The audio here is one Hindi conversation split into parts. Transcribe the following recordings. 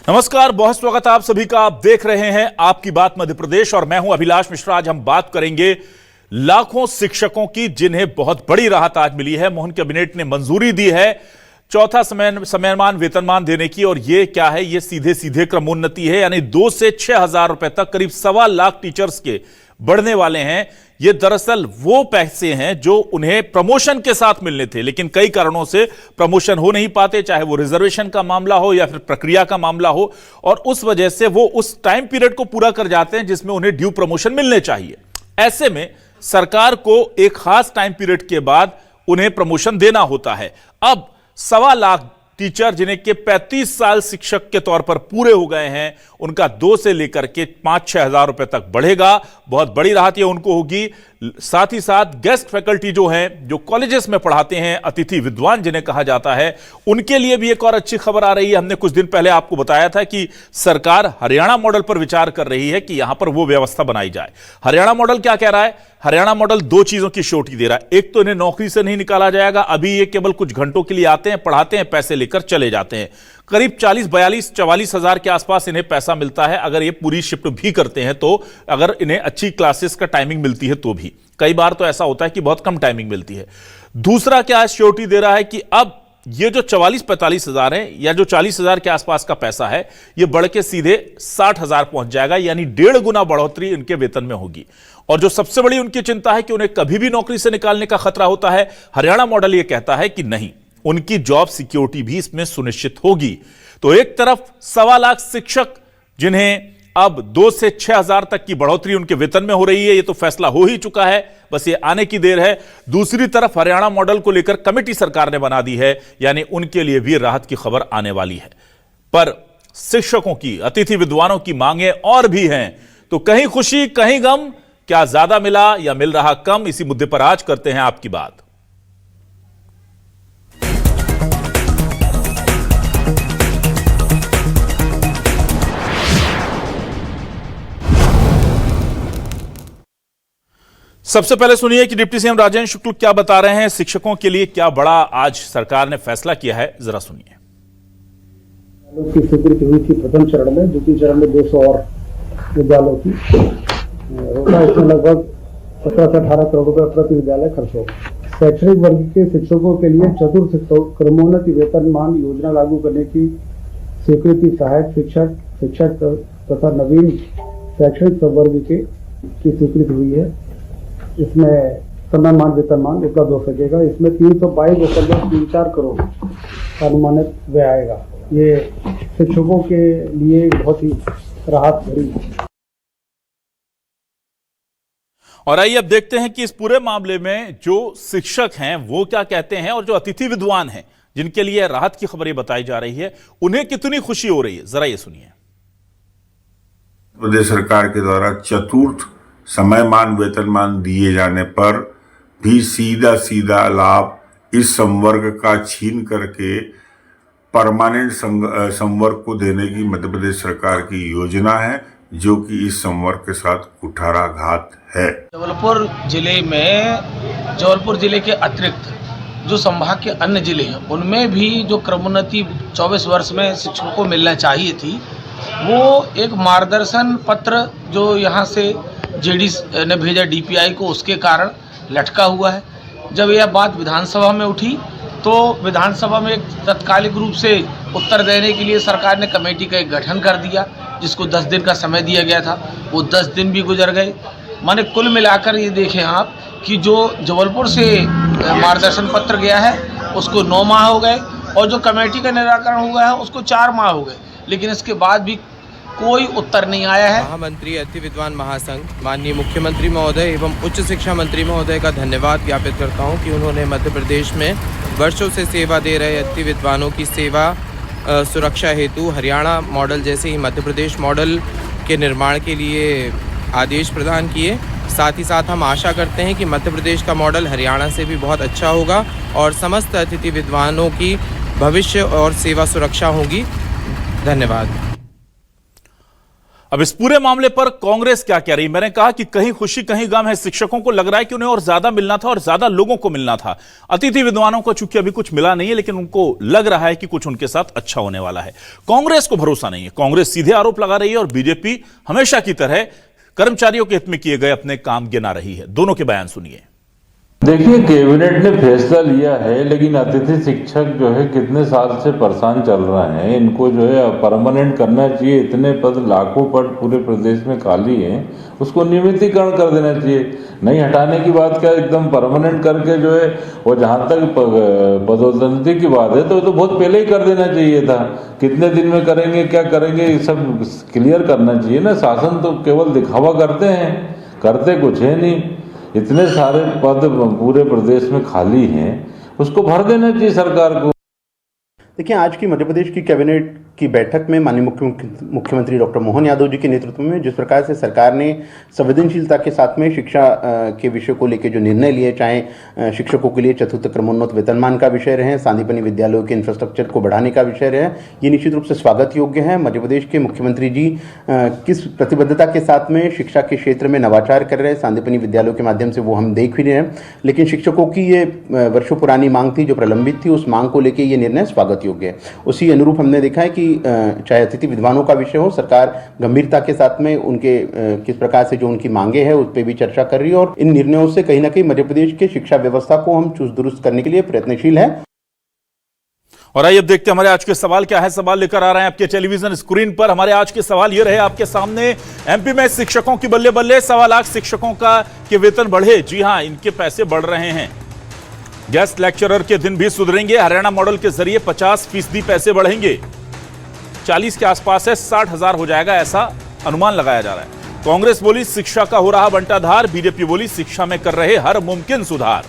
नमस्कार, बहुत स्वागत है आप सभी का। आप देख रहे हैं आपकी बात मध्य प्रदेश और मैं हूं अभिलाष मिश्रा। आज हम बात करेंगे लाखों शिक्षकों की जिन्हें बहुत बड़ी राहत आज मिली है। मोहन कैबिनेट ने मंजूरी दी है चौथा समयमान वेतनमान देने की। और ये क्या है, ये सीधे सीधे क्रमोन्नति है, यानी 2 से 6 हजार रुपए तक करीब 1.25 लाख टीचर्स के बढ़ने वाले हैं। ये दरअसल वो पैसे हैं जो उन्हें प्रमोशन के साथ मिलने थे, लेकिन कई कारणों से प्रमोशन हो नहीं पाते, चाहे वो रिजर्वेशन का मामला हो या फिर प्रक्रिया का मामला हो, और उस वजह से वो उस टाइम पीरियड को पूरा कर जाते हैं जिसमें उन्हें ड्यू प्रमोशन मिलने चाहिए। ऐसे में सरकार को एक खास टाइम पीरियड के बाद उन्हें प्रमोशन देना होता है। अब 1.25 लाख टीचर जिन्हें के 35 साल शिक्षक के तौर पर पूरे हो गए हैं, उनका 2 से लेकर के 5-6 हजार रुपए तक बढ़ेगा। बहुत बड़ी राहत यह उनको होगी। साथ ही साथ गेस्ट फैकल्टी जो हैं, जो कॉलेजेस में पढ़ाते हैं, अतिथि विद्वान जिन्हें कहा जाता है, उनके लिए भी एक और अच्छी खबर आ रही है। हमने कुछ दिन पहले आपको बताया था कि सरकार हरियाणा मॉडल पर विचार कर रही है कि यहां पर वो व्यवस्था बनाई जाए। हरियाणा मॉडल क्या कह रहा है? हरियाणा मॉडल 2 चीजों की श्योरिटी दे रहा है। एक तो इन्हें नौकरी से नहीं निकाला जाएगा, अभी ये केवल कुछ घंटों के लिए आते हैं, पढ़ाते हैं, पैसे लेकर चले जाते हैं। करीब 40-42-44 हजार के आसपास इन्हें पैसा मिलता है अगर ये पूरी शिफ्ट भी करते हैं तो, अगर इन्हें अच्छी क्लासेस का टाइमिंग मिलती है तो भी। कई बार तो ऐसा होता है कि बहुत कम टाइमिंग मिलती है। दूसरा क्या श्योरिटी दे रहा है कि अब ये जो 44-45 हजार है या जो 40 हजार के आसपास का पैसा है, ये बढ़ के सीधे 60 हजार पहुंच जाएगा, यानी 1.5 गुना बढ़ोतरी इनके वेतन में होगी। और जो सबसे बड़ी उनकी चिंता है कि उन्हें कभी भी नौकरी से निकालने का खतरा होता है, हरियाणा मॉडल यह कहता है कि नहीं, उनकी जॉब सिक्योरिटी भी इसमें सुनिश्चित होगी। तो एक तरफ 1.25 लाख शिक्षक जिन्हें अब 2 से 6 हजार तक की बढ़ोतरी उनके वेतन में हो रही है, ये तो फैसला हो ही चुका है, बस ये आने की देर है। दूसरी तरफ हरियाणा मॉडल को लेकर कमेटी सरकार ने बना दी है, यानी उनके लिए भी राहत की खबर आने वाली है। पर शिक्षकों की, अतिथि विद्वानों की मांगे और भी हैं, तो कहीं खुशी कहीं गम, क्या ज्यादा मिला या मिल रहा कम? इसी मुद्दे पर आज करते हैं आपकी बात। सबसे पहले सुनिए कि डिप्टी सीएम राजेंद्र शुक्ल क्या बता रहे हैं, शिक्षकों के लिए क्या बड़ा आज सरकार ने फैसला किया है, जरा सुनिए। की स्वीकृति हुई थी प्रथम चरण में, द्वितीय चरण में 200 और विद्यालयों की होगा। इसमें लगभग 17 से 18 करोड़ रुपए प्रति विद्यालय खर्च होगा। शैक्षणिक वर्ग के शिक्षकों के लिए चतुर्थ क्रमोन्नति वेतनमान योजना लागू करने की स्वीकृति सहायक शिक्षक तथा नवीन शैक्षणिक वर्ग की स्वीकृति हुई है। इसमें समयमान वेतनमान उपलब्ध हो सकेगा। इसमें 322.34 करोड़ अनुमानित व्यय आएगा। ये शिक्षकों के लिए बहुत ही राहत भरी। और आइए अब देखते हैं कि इस पूरे मामले में जो शिक्षक हैं वो क्या कहते हैं, और जो अतिथि विद्वान हैं जिनके लिए राहत की खबर बताई जा रही है, उन्हें कितनी खुशी हो रही है, जरा ये सुनिए। प्रदेश सरकार के द्वारा चतुर्थ समयमान वेतनमान दिए जाने पर भी सीधा लाभ इस संवर्ग का छीन करके परमानेंट संवर्ग को देने की मध्य प्रदेश सरकार की योजना है, जो कि इस संवर्ग के साथ कुठाराघात है। जबलपुर जिले के अतिरिक्त जो संभाग के अन्य जिले हैं, उनमें भी जो क्रमोन्नति 24 वर्ष में शिक्षकों को मिलना चाहिए थी, वो एक मार्गदर्शन पत्र जो यहाँ से जेडी ने भेजा डीपीआई को, उसके कारण लटका हुआ है। जब यह बात विधानसभा में उठी तो विधानसभा में एक तत्कालिक रूप से उत्तर देने के लिए सरकार ने कमेटी का एक गठन कर दिया, जिसको 10 दिन का समय दिया गया था। वो 10 दिन भी गुजर गए। माने कुल मिलाकर ये देखें आप कि जो जबलपुर से मार्गदर्शन पत्र गया है उसको 9 माह हो गए, और जो कमेटी का निराकरण हुआ है उसको 4 माह हो गए, लेकिन इसके बाद भी कोई उत्तर नहीं आया है। महामंत्री अतिथि विद्वान महासंघ माननीय मुख्यमंत्री महोदय एवं उच्च शिक्षा मंत्री महोदय का धन्यवाद ज्ञापित करता हूं कि उन्होंने मध्य प्रदेश में वर्षों से सेवा दे रहे अतिथि विद्वानों की सेवा सुरक्षा हेतु हरियाणा मॉडल जैसे ही मध्य प्रदेश मॉडल के निर्माण के लिए आदेश प्रदान किए। साथ ही साथ हम आशा करते हैं कि मध्य प्रदेश का मॉडल हरियाणा से भी बहुत अच्छा होगा और समस्त अतिथि विद्वानों की भविष्य और सेवा सुरक्षा होगी। धन्यवाद। अब इस पूरे मामले पर कांग्रेस क्या कह रही? मैंने कहा कि कहीं खुशी कहीं गम है। शिक्षकों को लग रहा है कि उन्हें और ज्यादा मिलना था और ज्यादा लोगों को मिलना था। अतिथि विद्वानों को चूंकि अभी कुछ मिला नहीं है, लेकिन उनको लग रहा है कि कुछ उनके साथ अच्छा होने वाला है। कांग्रेस को भरोसा नहीं है। कांग्रेस सीधे आरोप लगा रही है और बीजेपी हमेशा की तरह कर्मचारियों के हित में किए गए अपने काम गिना रही है। दोनों के बयान सुनिए। देखिए, कैबिनेट ने फैसला लिया है, लेकिन अतिथि शिक्षक जो है कितने साल से परेशान चल रहे हैं। इनको जो है परमानेंट करना चाहिए। इतने पद, लाखों पद पूरे प्रदेश में खाली हैं, उसको नियमितीकरण कर देना चाहिए। नहीं हटाने की बात क्या, एकदम परमानेंट करके जो है, और जहां तक पदोन्नति की बात है तो बहुत पहले ही कर देना चाहिए था। कितने दिन में करेंगे, क्या करेंगे, ये सब क्लियर करना चाहिए ना। शासन तो केवल दिखावा करते हैं, करते कुछ है नहीं। इतने सारे पद पूरे प्रदेश में खाली हैं, उसको भर देना चाहिए सरकार को। देखिए, आज की मध्य प्रदेश की कैबिनेट की बैठक में माननीय मुख्यमंत्री डॉक्टर मोहन यादव जी के नेतृत्व में जिस प्रकार से सरकार ने संवेदनशीलता के साथ में शिक्षा के विषय को लेकर जो निर्णय लिए, चाहे शिक्षकों के लिए चतुर्थ क्रमोन्नत वेतनमान का विषय रहे, सांदीपनि विद्यालयों के इंफ्रास्ट्रक्चर को बढ़ाने का विषय रहे, ये निश्चित रूप से स्वागत योग्य है। मध्य प्रदेश के मुख्यमंत्री जी किस प्रतिबद्धता के साथ में शिक्षा के क्षेत्र में नवाचार कर रहे हैं, सांदीपनि विद्यालयों के माध्यम से वो हम देख भी रहे हैं। लेकिन शिक्षकों की ये वर्षों पुरानी मांग थी जो प्रलंबित थी, उस मांग को लेकर ये निर्णय स्वागत योग्य है। उसी अनुरूप हमने देखा है कि चाहे अतिथि विद्वानों का विषय हो, सरकार गंभीरता के साथ में उनके किस प्रकार से जो उनकी मांगे हैं उस पर भी चर्चा कर रही है और इन निर्णयों से कहीं ना कहीं मध्य प्रदेश के शिक्षा व्यवस्था को हम चुस्त दुरुस्त करने के लिए प्रयत्नशील है। और आइए अब देखते हैं हमारे आज के सवाल क्या है। सवाल लेकर आ रहे हैं आपके टेलीविजन स्क्रीन पर। हमारे आज के सवाल ये रहे आपके सामने। एमपी में शिक्षकों की बल्ले बल्ले, 1.25 लाख शिक्षकों का के वेतन बढ़े। जी हां, इनके पैसे बढ़ रहे हैं। गेस्ट लेक्चरर के दिन भी सुधरेंगे। हरियाणा मॉडल के जरिए 50% पैसे बढ़ेंगे। 40 के आसपास है, 60,000 हो जाएगा, ऐसा अनुमान लगाया जा रहा है। कांग्रेस बोली शिक्षा का हो रहा बंटाधार। बीजेपी बोली शिक्षा में कर रहे हर मुमकिन सुधार।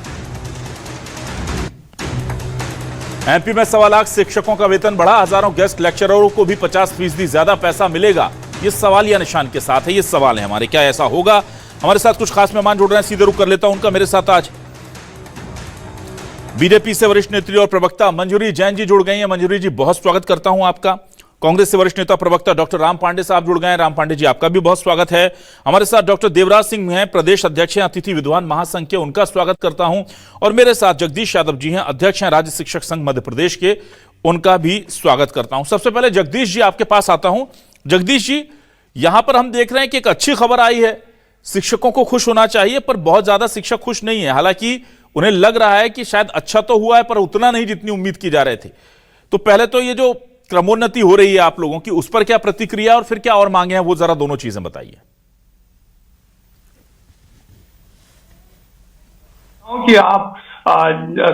एमपी में 1.25 लाख शिक्षकों का वेतन बढ़ा। हजारों गेस्ट लेक्चररों को भी 50% ज्यादा पैसा मिलेगा। ये सवालिया निशान के साथ है। ये सवाल है हमारे, क्या ऐसा होगा? हमारे साथ कुछ खास मेहमान जुड़ रहे हैं, सीधे रुख कर लेता हूं उनका। मेरे साथ आज बीजेपी से वरिष्ठ नेत्री और प्रवक्ता मंजूरी जैन जी जुड़ गई हैं। मंजूरी जी, बहुत स्वागत करता हूं आपका। कांग्रेस से वरिष्ठ नेता प्रवक्ता डॉक्टर राम पांडे साहब जुड़ गए हैं। राम पांडे जी, आपका भी बहुत स्वागत है। हमारे साथ डॉक्टर देवराज सिंह हैं, प्रदेश अध्यक्ष हैं अतिथि विद्वान महासंघ के, उनका स्वागत करता हूं। और मेरे साथ जगदीश यादव जी हैं, अध्यक्ष हैं राज्य शिक्षक संघ मध्य प्रदेश के, उनका भी स्वागत करता हूं। सबसे पहले जगदीश जी आपके पास आता हूं। जगदीश जी, यहां पर हम देख रहे हैं कि एक अच्छी खबर आई है। शिक्षकों को खुश होना चाहिए, पर बहुत ज्यादा शिक्षक खुश नहीं है। हालांकि उन्हें लग रहा है कि शायद अच्छा तो हुआ है, पर उतना नहीं जितनी उम्मीद की जा रहे थे। तो पहले तो ये जो क्रमोन्नति हो रही है आप लोगों की, उस पर क्या प्रतिक्रिया और फिर क्या और मांगे हैं, वो जरा दोनों चीजें बताइए। कि आप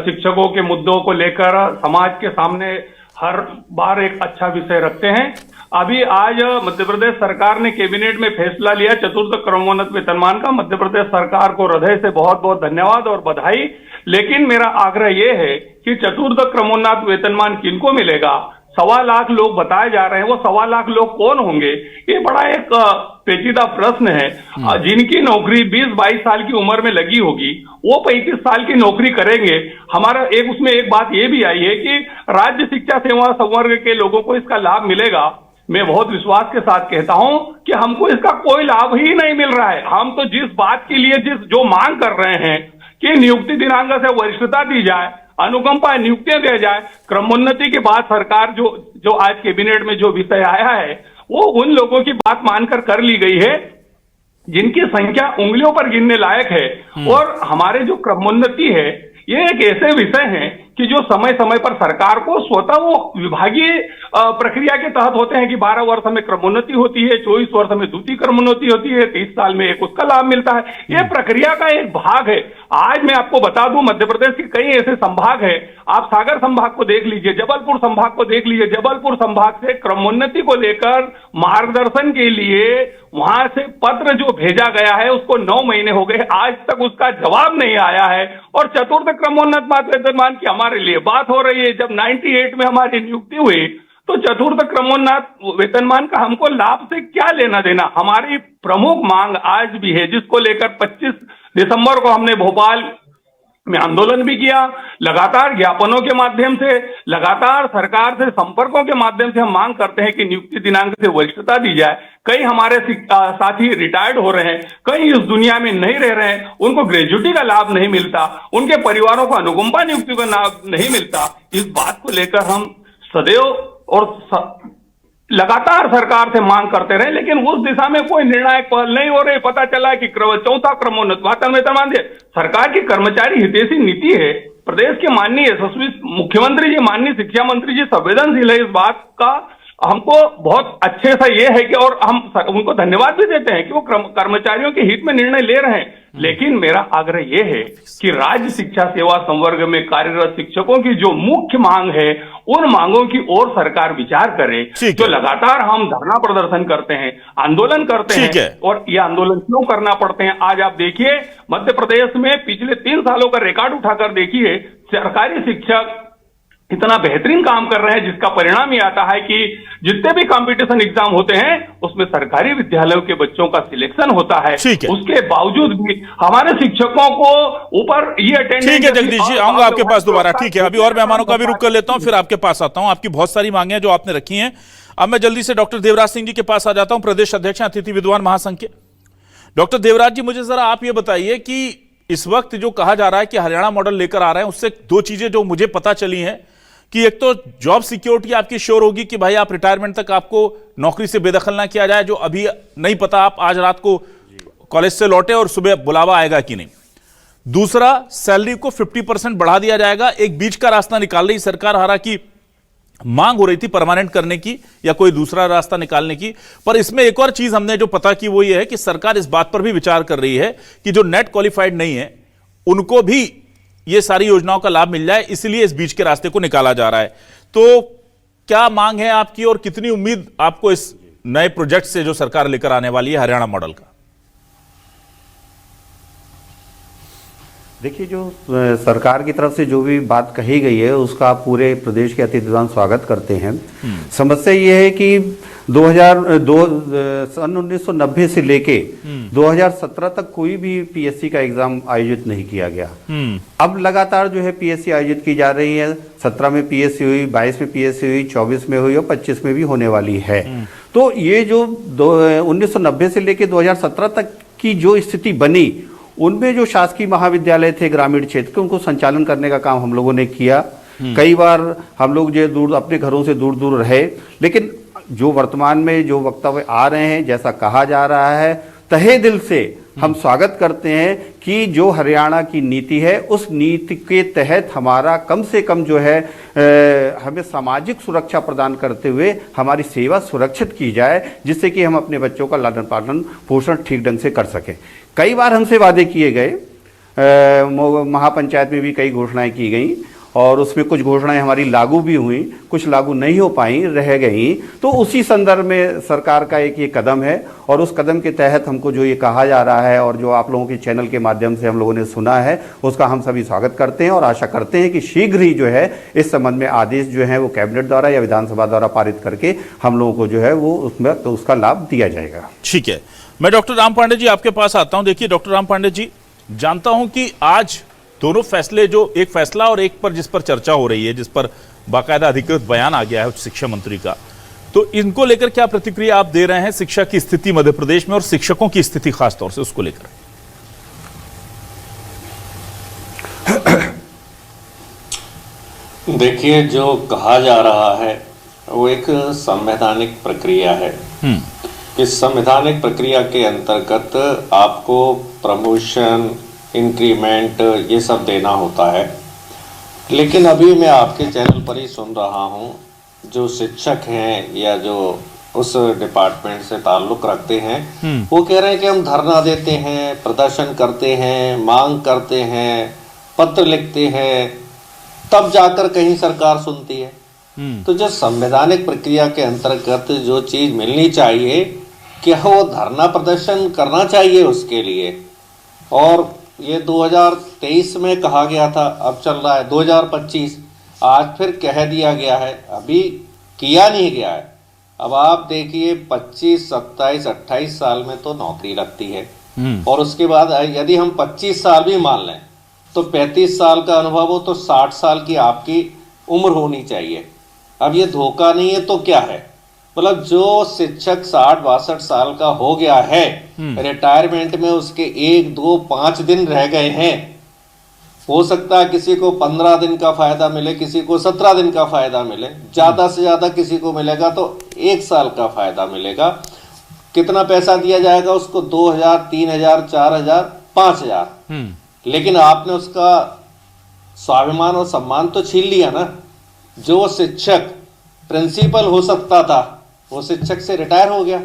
शिक्षकों के मुद्दों को लेकर समाज के सामने हर बार एक अच्छा विषय रखते हैं। अभी आज मध्य प्रदेश सरकार ने कैबिनेट में फैसला लिया चतुर्थ क्रमोन्नत वेतनमान का। मध्य प्रदेश सरकार को हृदय से बहुत बहुत धन्यवाद और बधाई। लेकिन मेरा आग्रह यह है कि चतुर्थ क्रमोन्नत वेतनमान किनको मिलेगा? 1.25 लाख लोग बताए जा रहे हैं, वो 1.25 लाख लोग कौन होंगे? ये बड़ा एक पेचीदा प्रश्न है। जिनकी नौकरी 20-22 साल की उम्र में लगी होगी, वो 35 साल की नौकरी करेंगे। हमारा उसमें एक बात ये भी आई है कि राज्य शिक्षा सेवा संवर्ग के लोगों को इसका लाभ मिलेगा। मैं बहुत विश्वास के साथ कहता हूं कि हमको इसका कोई लाभ ही नहीं मिल रहा है। हम तो जिस बात के लिए जो मांग कर रहे हैं कि नियुक्ति दिनांक से वरिष्ठता दी जाए, अनुकंपा नियुक्तियां दिया जाए, क्रमोन्नति के बाद सरकार जो आज कैबिनेट में जो विषय आया है वो उन लोगों की बात मानकर कर ली गई है जिनकी संख्या उंगलियों पर गिनने लायक है। और हमारे जो क्रमोन्नति है ये एक ऐसे विषय हैं कि जो समय समय पर सरकार को स्वतः वो विभागीय प्रक्रिया के तहत होते हैं कि 12 वर्ष में क्रमोन्नति होती है, 24 वर्ष में द्वितीय क्रमोन्नति होती है, 30 साल में एक उसका लाभ मिलता है। ये प्रक्रिया का एक भाग है। आज मैं आपको बता दूं, मध्य प्रदेश के कई ऐसे संभाग है, आप सागर संभाग को देख लीजिए, जबलपुर संभाग को देख लीजिए। जबलपुर संभाग से क्रमोन्नति को लेकर मार्गदर्शन के लिए वहां से पत्र जो भेजा गया है उसको 9 महीने हो गए, आज तक उसका जवाब नहीं आया है। और चतुर्थ क्रमोन्नत वेतनमान की हमारे लिए बात हो रही है। जब 98 में हमारी नियुक्ति हुई तो चतुर्थ क्रमोन्नत वेतनमान का हमको लाभ से क्या लेना देना? हमारी प्रमुख मांग आज भी है, जिसको लेकर 25 दिसंबर को हमने भोपाल में आंदोलन भी किया, लगातार ज्ञापनों के माध्यम से लगातार सरकार से संपर्कों के माध्यम से हम मांग करते हैं कि नियुक्ति दिनांक से वरिष्ठता दी जाए। कई हमारे साथी रिटायर्ड हो रहे हैं, कई इस दुनिया में नहीं रह रहे हैं, उनको ग्रेजुटी का लाभ नहीं मिलता, उनके परिवारों को अनुकंपा नियुक्ति का लाभ नहीं मिलता। इस बात को लेकर हम सदैव और लगातार सरकार से मांग करते रहे, लेकिन उस दिशा में कोई निर्णायक पहल नहीं हो रही। पता चला है कि चौथा क्रमोन्नत वेतन मानदेय सरकार की कर्मचारी हितैषी नीति है। प्रदेश के माननीय यशस्वी मुख्यमंत्री जी, माननीय शिक्षा मंत्री जी संवेदनशील है इस बात का। हमको बहुत अच्छे सा ये है कि, और हम उनको धन्यवाद भी देते हैं कि वो कर्मचारियों के हित में निर्णय ले रहे हैं। लेकिन मेरा आग्रह ये है कि राज्य शिक्षा सेवा संवर्ग में कार्यरत शिक्षकों की जो मुख्य मांग है, उन मांगों की ओर सरकार विचार करे। जो लगातार हम धरना प्रदर्शन करते हैं, आंदोलन करते हैं, और ये आंदोलन क्यों करना पड़ते हैं, आज आप देखिए मध्य प्रदेश में पिछले 3 सालों का रिकॉर्ड उठाकर देखिए, सरकारी शिक्षक इतना बेहतरीन काम कर रहे हैं, जिसका परिणाम ये आता है कि जितने भी कंपटीशन एग्जाम होते हैं उसमें सरकारी विद्यालयों के बच्चों का सिलेक्शन होता है। उसके बावजूद भी हमारे शिक्षकों को ऊपर ये अटेंडेंस। ठीक है जगदीश जी, आऊंगा आपके पास दोबारा। ठीक है, अभी और मेहमानों का भी रुख कर लेता हूं, फिर आपके पास आता हूं। आपकी बहुत सारी मांगे हैं जो आपने रखी हैं। अब मैं जल्दी से डॉक्टर देवराज सिंह जी के पास आ जाता हूं, प्रदेश अध्यक्ष अतिथि विद्वान महासंघ के। डॉक्टर देवराज जी, मुझे जरा आप ये बताइए कि इस वक्त जो कहा जा रहा है कि हरियाणा मॉडल लेकर आ रहे हैं, उससे 2 चीजें जो मुझे पता चली हैं कि एक तो जॉब सिक्योरिटी आपकी श्योर होगी कि भाई आप रिटायरमेंट तक आपको नौकरी से बेदखल ना किया जाए, जो अभी नहीं पता आप आज रात को कॉलेज से लौटे और सुबह बुलावा आएगा कि नहीं। दूसरा, सैलरी को 50% बढ़ा दिया जाएगा। एक बीच का रास्ता निकाल रही सरकार, हालांकि मांग हो रही थी परमानेंट करने की या कोई दूसरा रास्ता निकालने की, पर इसमें एक और चीज हमने जो पता की वो ये है कि सरकार इस बात पर भी विचार कर रही है कि जो नेट क्वालिफाइड नहीं है उनको भी ये सारी योजनाओं का लाभ मिल जाए, इसलिए इस बीच के रास्ते को निकाला जा रहा है। तो क्या मांग है आपकी और कितनी उम्मीद आपको इस नए प्रोजेक्ट से जो सरकार लेकर आने वाली है हरियाणा मॉडल का? देखिए, जो सरकार की तरफ से जो भी बात कही गई है उसका पूरे प्रदेश के अतिथि विद्वान स्वागत करते हैं। समस्या ये है कि 1990 से लेके 2017 तक कोई भी पीएससी का एग्जाम आयोजित नहीं किया गया। अब लगातार जो है पीएससी आयोजित की जा रही है। 17 में पीएससी हुई, 22 में पीएससी हुई, 24 में हुई और 25 में भी होने वाली है। तो ये जो 1990 से लेके 2017 तक की जो स्थिति बनी, उनमें जो शासकीय महाविद्यालय थे ग्रामीण क्षेत्र के, उनको संचालन करने का काम हम लोगों ने किया। कई बार हम लोग जो दूर अपने घरों से दूर दूर रहे, लेकिन जो वर्तमान में जो वक्तव्य आ रहे हैं, जैसा कहा जा रहा है, तहे दिल से हम स्वागत करते हैं कि जो हरियाणा की नीति है उस नीति के तहत हमारा कम से कम जो है हमें सामाजिक सुरक्षा प्रदान करते हुए हमारी सेवा सुरक्षित की जाए, जिससे कि हम अपने बच्चों का लालन पालन पोषण ठीक ढंग से कर सकें। कई बार हमसे वादे किए गए, महापंचायत में भी कई घोषणाएं की गई और उसमें कुछ घोषणाएं हमारी लागू भी हुई, कुछ लागू नहीं हो पाई, रह गई। तो उसी संदर्भ में सरकार का एक ये कदम है और उस कदम के तहत हमको जो ये कहा जा रहा है और जो आप लोगों के चैनल के माध्यम से हम लोगों ने सुना है, उसका हम सभी स्वागत करते हैं और आशा करते हैं कि शीघ्र ही जो है इस संबंध में आदेश जो है वो कैबिनेट द्वारा या विधानसभा द्वारा पारित करके हम लोगों को जो है वो उसमें तो उसका लाभ दिया जाएगा। ठीक है, मैं डॉक्टर राम पांडे जी आपके पास आता हूं। देखिए डॉक्टर राम पांडे जी, जानता हूं कि आज दोनों फैसले, जो एक फैसला और एक पर जिस पर चर्चा हो रही है, जिस पर बाकायदा अधिकृत बयान आ गया है उच्च शिक्षा मंत्री का, तो इनको लेकर क्या प्रतिक्रिया आप दे रहे हैं? शिक्षा की स्थिति मध्य प्रदेश में और शिक्षकों की स्थिति खासतौर से उसको लेकर। देखिए, जो कहा जा रहा है वो एक संवैधानिक प्रक्रिया है। इस संवैधानिक प्रक्रिया के अंतर्गत आपको प्रमोशन, इंक्रीमेंट ये सब देना होता है। लेकिन अभी मैं आपके चैनल पर ही सुन रहा हूँ, जो शिक्षक हैं या जो उस डिपार्टमेंट से ताल्लुक़ रखते हैं, वो कह रहे हैं कि हम धरना देते हैं, प्रदर्शन करते हैं, मांग करते हैं, पत्र लिखते हैं, तब जाकर कहीं सरकार सुनती है। तो जो संवैधानिक प्रक्रिया के अंतर्गत जो चीज़ मिलनी चाहिए, क्या वो धरना प्रदर्शन करना चाहिए उसके लिए। और ये 2023 में कहा गया था, अब चल रहा है 2025, आज फिर कह दिया गया है, अभी किया नहीं गया है। अब आप देखिए 25, 27, 28 साल में तो नौकरी लगती है और उसके बाद यदि हम 25 साल भी मान लें तो 35 साल का अनुभव हो तो 60 साल की आपकी उम्र होनी चाहिए। अब ये धोखा नहीं है तो क्या है? मतलब जो शिक्षक 60-62 साल का हो गया है, रिटायरमेंट में उसके 1, 2, 5 दिन रह गए हैं, हो सकता है किसी को 15 दिन का फायदा मिले, किसी को 17 दिन का फायदा मिले, ज्यादा से ज्यादा किसी को मिलेगा तो 1 साल का फायदा मिलेगा। कितना पैसा दिया जाएगा उसको? 2,000, 3,000, 4,000, 5,000। लेकिन आपने उसका स्वाभिमान और सम्मान तो छीन लिया ना। जो शिक्षक प्रिंसिपल हो सकता था वो शिक्षक से रिटायर हो गया।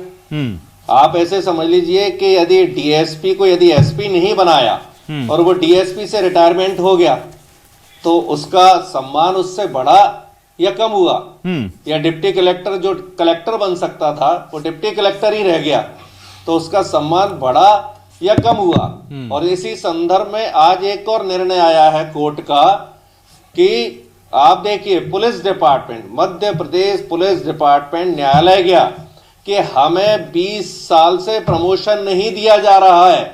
आप ऐसे समझ लीजिए कि यदि डीएसपी को यदि एसपी नहीं बनाया और वो डीएसपी से रिटायरमेंट हो गया तो उसका सम्मान उससे बढ़ा या कम हुआ? या डिप्टी कलेक्टर जो कलेक्टर बन सकता था वो डिप्टी कलेक्टर ही रह गया, तो उसका सम्मान बढ़ा या कम हुआ? और इसी संदर्भ में आज एक और निर्णय आया है कोर्ट का कि आप देखिए, police department, Madhya Pradesh police department न्यायालय गया कि हमें 20 साल से प्रमोशन नहीं दिया जा रहा है,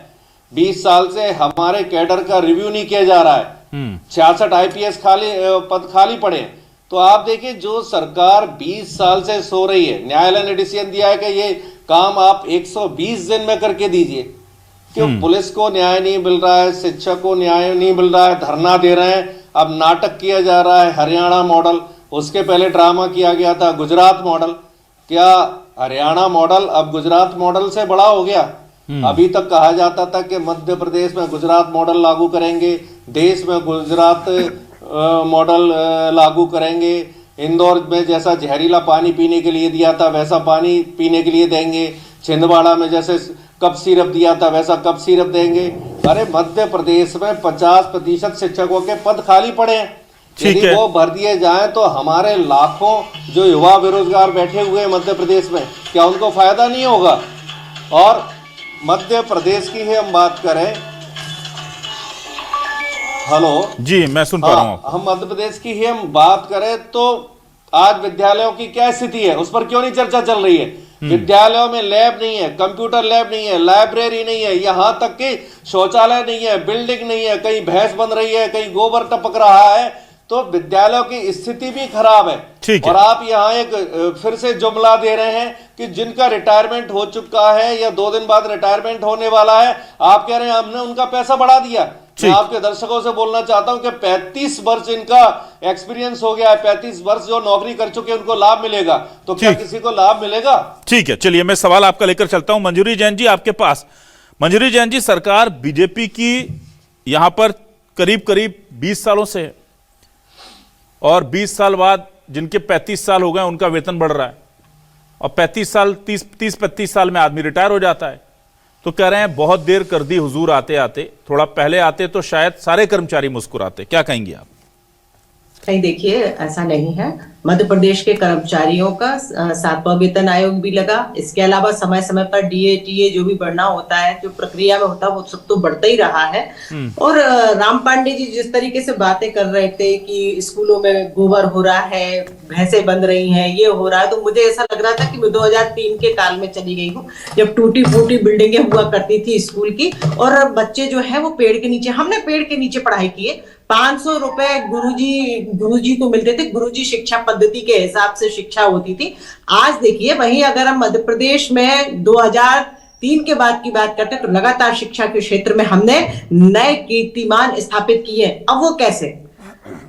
20 साल से हमारे कैडर का रिव्यू नहीं किया जा रहा है, 66 आईपीएस पद खाली पड़े। तो आप देखिए, जो सरकार 20 साल से सो रही है, न्यायालय ने डिसीजन दिया है कि ये काम आप 120 दिन में करके दीजिए। क्यों पुलिस को न्याय नहीं मिल रहा है, शिक्षक को न्याय नहीं मिल रहा है, धरना दे रहे हैं। अब नाटक किया जा रहा है हरियाणा मॉडल, उसके पहले ड्रामा किया गया था गुजरात मॉडल। क्या हरियाणा मॉडल अब गुजरात मॉडल से बड़ा हो गया? अभी तक कहा जाता था कि मध्य प्रदेश में गुजरात मॉडल लागू करेंगे, देश में गुजरात मॉडल लागू करेंगे, इंदौर में जैसा जहरीला पानी पीने के लिए दिया था वैसा पानी पीने के लिए देंगे, छिंदवाड़ा में जैसे कप सिरप दिया था वैसा कप सिरप देंगे। अरे मध्य प्रदेश में 50% शिक्षकों के पद खाली पड़े हैं, यदि वो भर दिए जाएं तो हमारे लाखों जो युवा बेरोजगार बैठे हुए हैं मध्य प्रदेश में, क्या उनको फायदा नहीं होगा? और मध्य प्रदेश की ही हम बात करें, हेलो जी मैं सुन पा रहा हूं। हम मध्य प्रदेश की ही हम बात करें तो आज विद्यालयों की क्या स्थिति है उस पर क्यों नहीं चर्चा चल रही है? विद्यालयों में लैब नहीं है, कंप्यूटर लैब नहीं है, लाइब्रेरी नहीं है, यहां तक कि शौचालय नहीं है, बिल्डिंग नहीं है, कहीं भैंस बन रही है, कहीं गोबर टपक रहा है। तो विद्यालयों की स्थिति भी खराब है। और आप यहाँ एक फिर से जुमला दे रहे हैं कि जिनका रिटायरमेंट हो चुका है या 2 दिन बाद रिटायरमेंट होने वाला है, आप कह रहे हैं हमने उनका पैसा बढ़ा दिया। मैं आपके दर्शकों से बोलना चाहता हूं कि 35 वर्ष इनका एक्सपीरियंस हो गया है, 35 वर्ष जो नौकरी कर चुके उनको लाभ मिलेगा, तो क्या किसी को लाभ मिलेगा? ठीक है, चलिए मैं सवाल आपका लेकर चलता हूं। मंजूरी जैन जी आपके पास। मंजूरी जैन जी, सरकार बीजेपी की यहां पर करीब करीब 20 सालों से है और 20 साल बाद जिनके 35 साल हो गए उनका वेतन बढ़ रहा है और 30-35 साल में आदमी रिटायर हो जाता है। तो कह रहे हैं बहुत देर कर दी हुजूर आते आते, थोड़ा पहले आते तो शायद सारे कर्मचारी मुस्कुराते। क्या कहेंगी आप? नहीं, देखिए ऐसा नहीं है। मध्य प्रदेश के कर्मचारियों का 7वां वेतन आयोग भी लगा। इसके अलावा समय समय पर डीए टीए जो भी बढ़ना होता है, जो प्रक्रिया में होता है वो सब तो बढ़ता ही रहा है। और राम पांडे जी जिस तरीके से बातें कर रहे थे कि स्कूलों में गोबर हो रहा है, भैंसें बन रही हैं, ये हो रहा है, तो मुझे ऐसा लग रहा था कि मैं 2003 के काल में चली गई हूँ, जब टूटी फूटी बिल्डिंगें हुआ करती थी स्कूल की और बच्चे जो है वो पेड़ के नीचे, हमने पेड़ के नीचे पढ़ाई की है। 500 रुपए गुरुजी को मिलते थे, गुरुजी शिक्षा पद्धति के हिसाब से शिक्षा होती थी। आज देखिए, वहीं अगर हम मध्य प्रदेश में 2003 के बाद की बात करते हैं तो लगातार शिक्षा के क्षेत्र में हमने नए कीर्तिमान स्थापित किए। अब वो कैसे?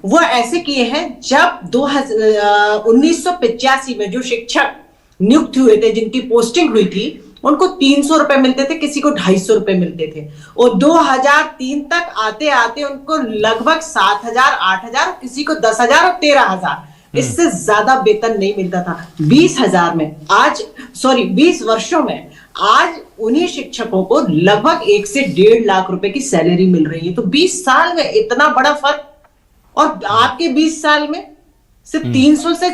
वो ऐसे किए हैं जब 1985 में जो शिक्षक नियुक्त हुए थे, जिनकी पोस्टिंग हुई थी, उनको 300 रुपए मिलते थे, किसी को 250 रुपए मिलते थे। और 2003 तक आते आते उनको लगभग 7,000, 8,000, किसी को 10,000 और 13,000, इससे ज्यादा वेतन नहीं मिलता था। 20,000 में आज 20 वर्षों में आज उन्हीं शिक्षकों को लगभग 1 से 1.5 लाख रुपए की सैलरी मिल रही है। तो 20 साल में इतना बड़ा फर्क। और आपके 20 साल में सिर्फ 300 से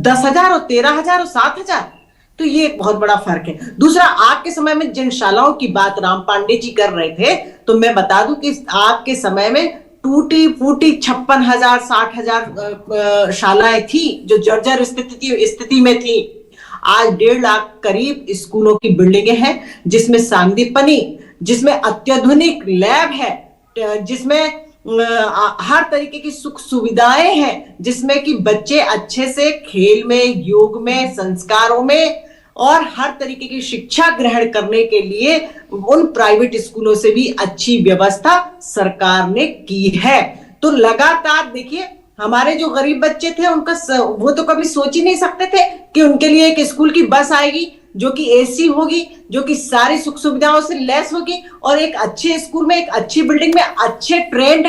10,000 और 13,000 और 7,000, तो ये एक बहुत बड़ा फर्क है। दूसरा, आपके समय में जिन शालाओं की बात राम पांडे जी कर रहे थे, तो मैं बता दूं कि आपके समय में टूटी फूटी 56,000 60,000 शालाएं थी जो जर्जर स्थिति में थी। आज 1.5 लाख करीब स्कूलों की बिल्डिंगें हैं, जिसमें सांदीपनी, जिसमें अत्याधुनिक लैब है, जिसमें हर तरीके की सुख सुविधाएं हैं, जिसमें कि बच्चे अच्छे से खेल में, योग में, संस्कारों में और हर तरीके की शिक्षा ग्रहण करने के लिए उन प्राइवेट स्कूलों से भी अच्छी व्यवस्था सरकार ने की है। तो लगातार देखिए, हमारे जो गरीब बच्चे थे उनका वो तो कभी सोच ही नहीं सकते थे कि उनके लिए एक स्कूल की बस आएगी जो कि एसी होगी, जो कि सारी सुख सुविधाओं से लैस होगी और एक अच्छे स्कूल में, एक अच्छी बिल्डिंग में अच्छे ट्रेंड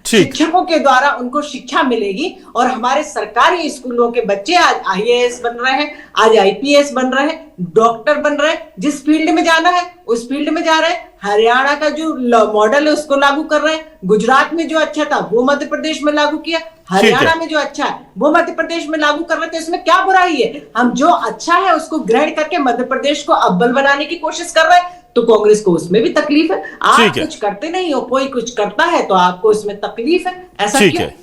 शिक्षकों के द्वारा उनको शिक्षा मिलेगी। और हमारे सरकारी स्कूलों के बच्चे आज आईएएस बन रहे हैं, आज आईपीएस बन रहे हैं, डॉक्टर बन रहे हैं, जिस फील्ड में जाना है उस फील्ड में जा रहे हैं। हरियाणा का जो मॉडल है उसको लागू कर रहे हैं। गुजरात में जो अच्छा था वो मध्य प्रदेश में लागू किया, हरियाणा में जो अच्छा है वो मध्य प्रदेश में लागू कर रहे थे। इसमें क्या बुराई है? हम जो अच्छा है उसको ग्रहण करके मध्य प्रदेश को अव्वल बनाने की कोशिश कर रहे हैं, तो कांग्रेस को उसमें भी तकलीफ है। आप कुछ करते नहीं हो, कोई कुछ करता है तो आपको इसमें तकलीफ है, ऐसा ठीक क्यों? है,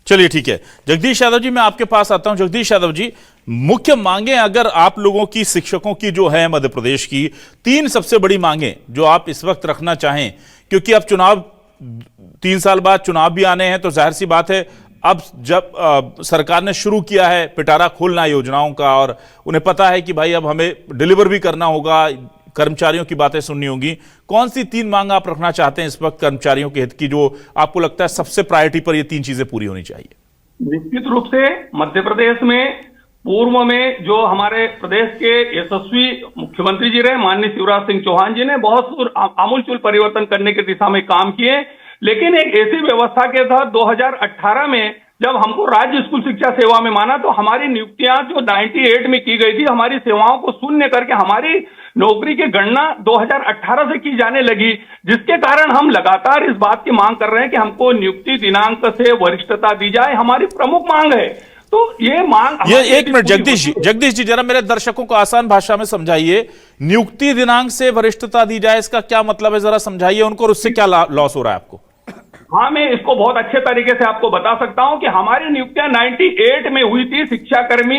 चलिए ठीक है। जगदीश यादव जी, मैं आपके पास आता हूं। जगदीश यादव जी, मुख्य मांगे अगर आप लोगों की, शिक्षकों की जो है मध्य प्रदेश की, 3 सबसे बड़ी मांगे जो आप इस वक्त रखना चाहें, क्योंकि अब चुनाव, 3 साल बाद चुनाव भी आने हैं, तो जाहिर सी बात है अब जब सरकार ने शुरू किया है पिटारा खोलना योजनाओं का, और उन्हें पता है कि भाई अब हमें डिलीवर भी करना होगा, कर्मचारियों की बातें सुननी होगी, कौन सी 3 मांग आप रखना चाहते हैं इस वक्त कर्मचारियों के हित की, जो आपको लगता है सबसे प्रायोरिटी पर ये 3 चीजें पूरी होनी चाहिए? निश्चित रूप से मध्य प्रदेश में पूर्व में जो हमारे प्रदेश के यशस्वी मुख्यमंत्री जी रहे माननीय शिवराज सिंह चौहान जी ने बहुत आमूलचूल परिवर्तन करने की दिशा में काम किए, लेकिन एक ऐसी व्यवस्था के तहत 2018 में जब हमको राज्य स्कूल शिक्षा सेवा में माना, तो हमारी नियुक्तियां जो 98 में की गई थी, हमारी सेवाओं को शून्य करके हमारी नौकरी की गणना 2018 से की जाने लगी, जिसके कारण हम लगातार इस बात की मांग कर रहे हैं कि हमको नियुक्ति दिनांक से वरिष्ठता दी जाए। हमारी प्रमुख मांग है। तो ये मांग, ये एक मिनट जगदीश जी जरा मेरे दर्शकों को आसान भाषा में समझाइए, नियुक्ति दिनांक से वरिष्ठता दी जाए, इसका क्या मतलब है, जरा समझाइए उनको, और उससे क्या लॉस हो रहा है आपको? हाँ, मैं इसको बहुत अच्छे तरीके से आपको बता सकता हूं कि हमारी नियुक्तियां 98 में हुई थी शिक्षाकर्मी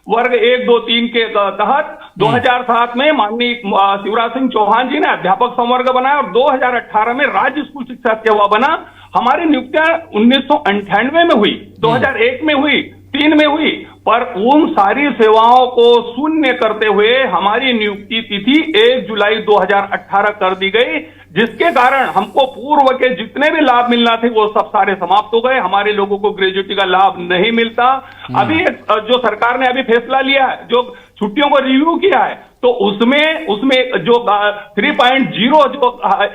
वर्ग 1, 2, 3 के तहत। 2007 में माननीय शिवराज सिंह चौहान जी ने अध्यापक संवर्ग बनाया और 2018 में राज्य स्कूल शिक्षा सेवा बना। हमारी नियुक्तियां 1998 में हुई, 2001 में हुई, 3 में हुई, पर उन सारी सेवाओं को शून्य करते हुए हमारी नियुक्ति तिथि 1 जुलाई 2018 कर दी गई, जिसके कारण हमको पूर्व के जितने भी लाभ मिलना थे वो सब सारे समाप्त हो गए। हमारे लोगों को ग्रेजुएटी का लाभ नहीं मिलता। अभी जो सरकार ने अभी फैसला लिया है, जो छुट्टियों को रिव्यू किया है, तो उसमें जो 3.0 जो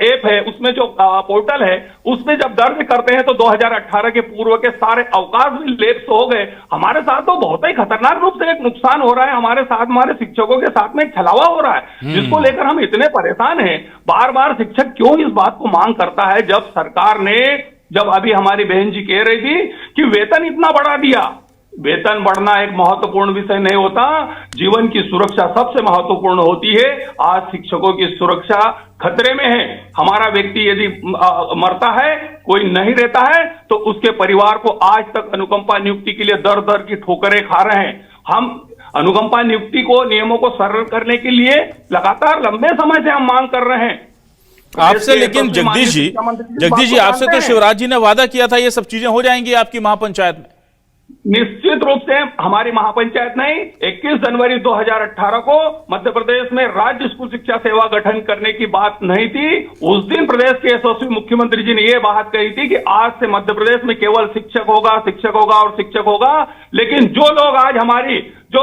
ऐप है, उसमें जो पोर्टल है, उसमें जब दर्ज करते हैं तो 2018 के पूर्व के सारे अवकाश भी लैप्स हो गए। हमारे साथ तो बहुत ही खतरनाक रूप से एक नुकसान हो रहा है, हमारे साथ, हमारे शिक्षकों के साथ में एक छलावा हो रहा है, जिसको लेकर हम इतने परेशान हैं। बार बार शिक्षक क्यों इस बात को मांग करता है, जब सरकार ने, जब अभी हमारी बहन जी कह रही थी कि वेतन इतना बढ़ा दिया। वेतन बढ़ना एक महत्वपूर्ण विषय नहीं होता, जीवन की सुरक्षा सबसे महत्वपूर्ण होती है। आज शिक्षकों की सुरक्षा खतरे में है। हमारा व्यक्ति यदि मरता है, कोई नहीं रहता है, तो उसके परिवार को आज तक अनुकंपा नियुक्ति के लिए दर दर की ठोकरें खा रहे हैं। हम अनुकंपा नियुक्ति को, नियमों को सरल करने के लिए लगातार लंबे समय से हम मांग कर रहे हैं आपसे। लेकिन जगदीश जी आपसे तो शिवराज जी ने वादा किया था ये सब चीजें हो जाएंगी आपकी महापंचायत में। निश्चित रूप से हमारी महापंचायत नहीं, 21 जनवरी 2018 को मध्य प्रदेश में राज्य स्कूल शिक्षा सेवा गठन करने की बात नहीं थी। उस दिन प्रदेश के यशस्वी मुख्यमंत्री जी ने यह बात कही थी कि आज से मध्य प्रदेश में केवल शिक्षक होगा और शिक्षक होगा। लेकिन जो लोग आज हमारी जो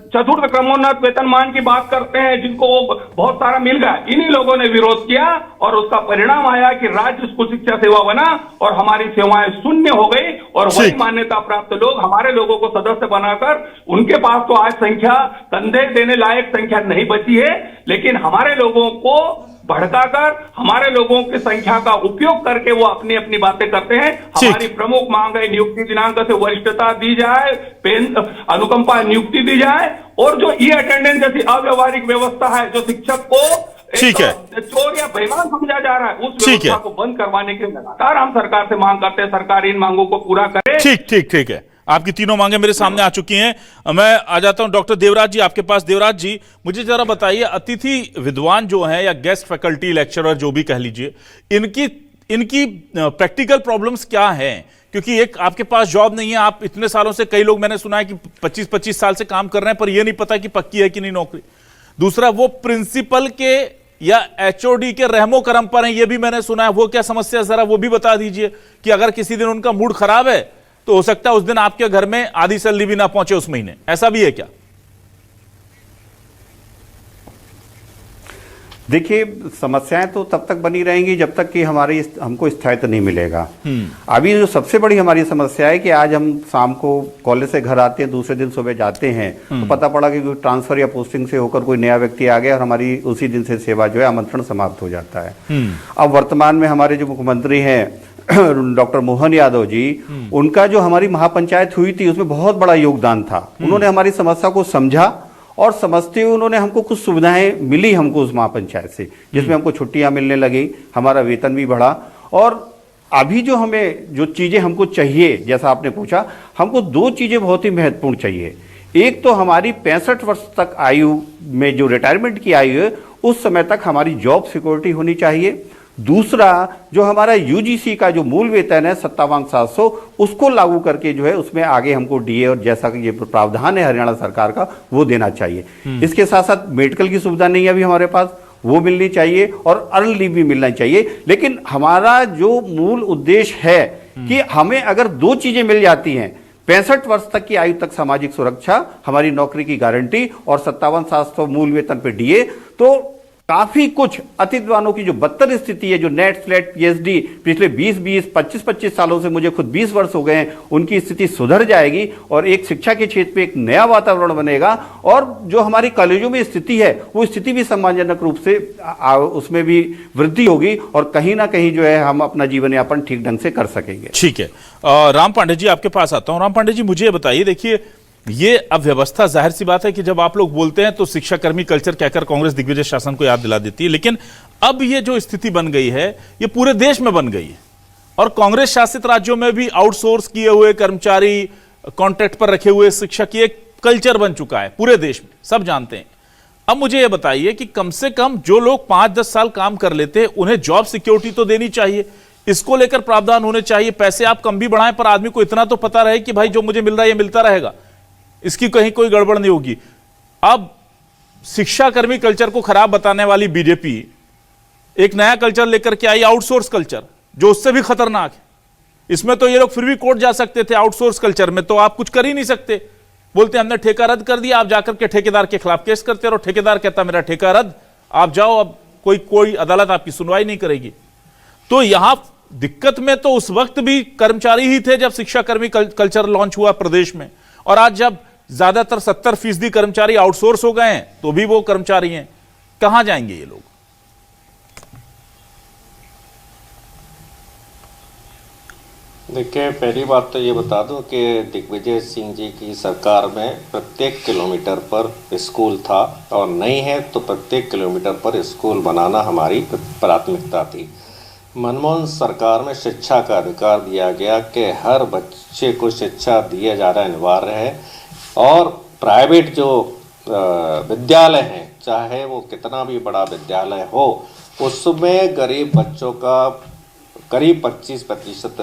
चतुर्थ क्रमोन्नत वेतनमान की बात करते हैं, जिनको वो बहुत सारा मिल गया, इन्हीं लोगों ने विरोध किया और उसका परिणाम आया कि राज्य स्कूल शिक्षा सेवा बना और हमारी सेवाएं शून्य हो गई। और वही मान्यता प्राप्त लोग हमारे लोगों को सदस्य बनाकर, उनके पास तो आज संख्या, कंधे देने लायक संख्या नहीं बची है, लेकिन हमारे लोगों को भड़काकर, हमारे लोगों की संख्या का उपयोग करके वो अपनी अपनी बातें करते हैं। हमारी प्रमुख मांग है नियुक्ति दिनांक से वरिष्ठता दी जाए, अनुकंपा नियुक्ति दी जाए, और जो ई अटेंडेंस जैसी अव्यवहारिक व्यवस्था है, जो शिक्षक को चोर या बेईमान समझा जा रहा है, उस व्यवस्था को बंद करवाने के लिए लगातार हम सरकार से मांग करते हैं। सरकार इन मांगों को पूरा करे। ठीक है, आपकी तीनों मांगे मेरे सामने आ चुकी हैं। मैं आ जाता हूं डॉक्टर देवराज जी आपके पास। देवराज जी, मुझे जरा बताइए, अतिथि विद्वान जो हैं या गेस्ट फैकल्टी लेक्चरर जो भी कह लीजिए, इनकी इनकी प्रैक्टिकल प्रॉब्लम्स क्या हैं? क्योंकि एक आपके पास जॉब नहीं है, आप इतने सालों से, कई लोग मैंने सुना है कि 25-25 साल से काम कर रहे हैं पर यह नहीं पता कि पक्की है कि नहीं नौकरी। दूसरा, वो प्रिंसिपल के या एचओडी के रहमो करम पर हैं, यह भी मैंने सुना है। वो क्या समस्या, जरा वो भी बता दीजिए कि अगर किसी दिन उनका मूड खराब है तो हो सकता है उस दिन आपके घर में आधी सैलरी भी ना पहुंचे उस महीने, ऐसा भी है क्या? देखिए, समस्याएं तो तब तक बनी रहेंगी जब तक कि हमको स्थायित्व नहीं मिलेगा। अभी जो सबसे बड़ी हमारी समस्या है कि आज हम शाम को कॉलेज से घर आते हैं, दूसरे दिन सुबह जाते हैं तो पता पड़ा कि कोई ट्रांसफर या पोस्टिंग से होकर कोई नया व्यक्ति आ गया और हमारी उसी दिन से सेवा जो है आमंत्रण समाप्त हो जाता है। अब वर्तमान में हमारे जो मुख्यमंत्री हैं डॉक्टर मोहन यादव जी, उनका जो हमारी महापंचायत हुई थी उसमें बहुत बड़ा योगदान था। उन्होंने हमारी समस्या को समझा और समझते हुए उन्होंने हमको कुछ सुविधाएं मिली हमको उस महापंचायत से, जिसमें हमको छुट्टियां मिलने लगी, हमारा वेतन भी बढ़ा। और अभी जो हमें जो चीजें हमको चाहिए, जैसा आपने पूछा, हमको 2 चीजें बहुत ही महत्वपूर्ण चाहिए। एक तो हमारी 65 वर्ष तक आयु में जो रिटायरमेंट की आयु है उस समय तक हमारी जॉब सिक्योरिटी होनी चाहिए। दूसरा, जो हमारा यूजीसी का जो मूल वेतन है 57,700, उसको लागू करके जो है उसमें आगे हमको डीए और जैसा कि ये प्रावधान है हरियाणा सरकार का वो देना चाहिए। इसके साथ साथ मेडिकल की सुविधा नहीं है अभी हमारे पास, वो मिलनी चाहिए और अर्न लीव भी मिलना चाहिए। लेकिन हमारा जो मूल उद्देश्य है कि हमें अगर 2 चीजें मिल जाती हैं, 65 वर्ष तक की आयु तक सामाजिक सुरक्षा, हमारी नौकरी की गारंटी और 57,700 मूल वेतन पे डीए, तो काफी कुछ अति विद्वानों की जो बदतर स्थिति है, जो नेट स्लेट पीएचडी पिछले 20-20, 25-25 सालों से, मुझे खुद 20 वर्ष हो गए हैं, उनकी स्थिति सुधर जाएगी और एक शिक्षा के क्षेत्र में एक नया वातावरण बनेगा। और जो हमारी कॉलेजों में स्थिति है वो स्थिति भी सम्मानजनक रूप से उसमें भी वृद्धि होगी और कहीं ना कहीं जो है हम अपना जीवन यापन ठीक ढंग से कर सकेंगे। ठीक है, राम पांडे जी आपके पास आता हूं। राम पांडे जी, मुझे बताइए, देखिए ये अव्यवस्था, जाहिर सी बात है कि जब आप लोग बोलते हैं तो शिक्षाकर्मी कल्चर कहकर कांग्रेस दिग्विजय शासन को याद दिला देती है, लेकिन अब ये जो स्थिति बन गई है ये पूरे देश में बन गई है और कांग्रेस शासित राज्यों में भी आउटसोर्स किए हुए कर्मचारी, कॉन्ट्रैक्ट पर रखे हुए शिक्षक, ये कल्चर बन चुका है पूरे देश में, सब जानते हैं। अब मुझे ये बताइए कि कम से कम जो लोग 5-10 साल काम कर लेते हैं उन्हें जॉब सिक्योरिटी तो देनी चाहिए, इसको लेकर प्रावधान होने चाहिए। पैसे आप कम भी बढ़ाएं पर आदमी को इतना तो पता रहे कि भाई जो मुझे मिल रहा है ये मिलता रहेगा, इसकी कहीं कोई गड़बड़ नहीं होगी। अब शिक्षाकर्मी कल्चर को खराब बताने वाली बीजेपी एक नया कल्चर लेकर के आई, आउटसोर्स कल्चर, जो उससे भी खतरनाक है। इसमें तो ये लोग फिर भी कोर्ट जा सकते थे, आउटसोर्स कल्चर में तो आप कुछ कर ही नहीं सकते। बोलते हमने ठेका रद्द कर दिया, आप जाकर के ठेकेदार के खिलाफ केस करते रहो, ठेकेदार कहता मेरा ठेका रद्द, आप जाओ, अब कोई अदालत आपकी सुनवाई नहीं करेगी। तो यहां दिक्कत में तो उस वक्त भी कर्मचारी ही थे जब शिक्षाकर्मी कल्चर लॉन्च हुआ प्रदेश में, और आज जब ज्यादातर 70% कर्मचारी आउटसोर्स हो गए हैं तो भी वो कर्मचारी हैं। कहां जाएंगे ये लोग? देखिए, पहली बात तो ये बता दूं कि दिग्विजय सिंह जी की सरकार में प्रत्येक किलोमीटर पर स्कूल था और नहीं है तो प्रत्येक किलोमीटर पर स्कूल बनाना हमारी प्राथमिकता थी। मनमोहन सरकार में शिक्षा का अधिकार दिया गया कि हर बच्चे को शिक्षा दिया जाना अनिवार्य है और प्राइवेट जो विद्यालय हैं, चाहे वो कितना भी बड़ा विद्यालय हो, उसमें गरीब बच्चों का करीब 25%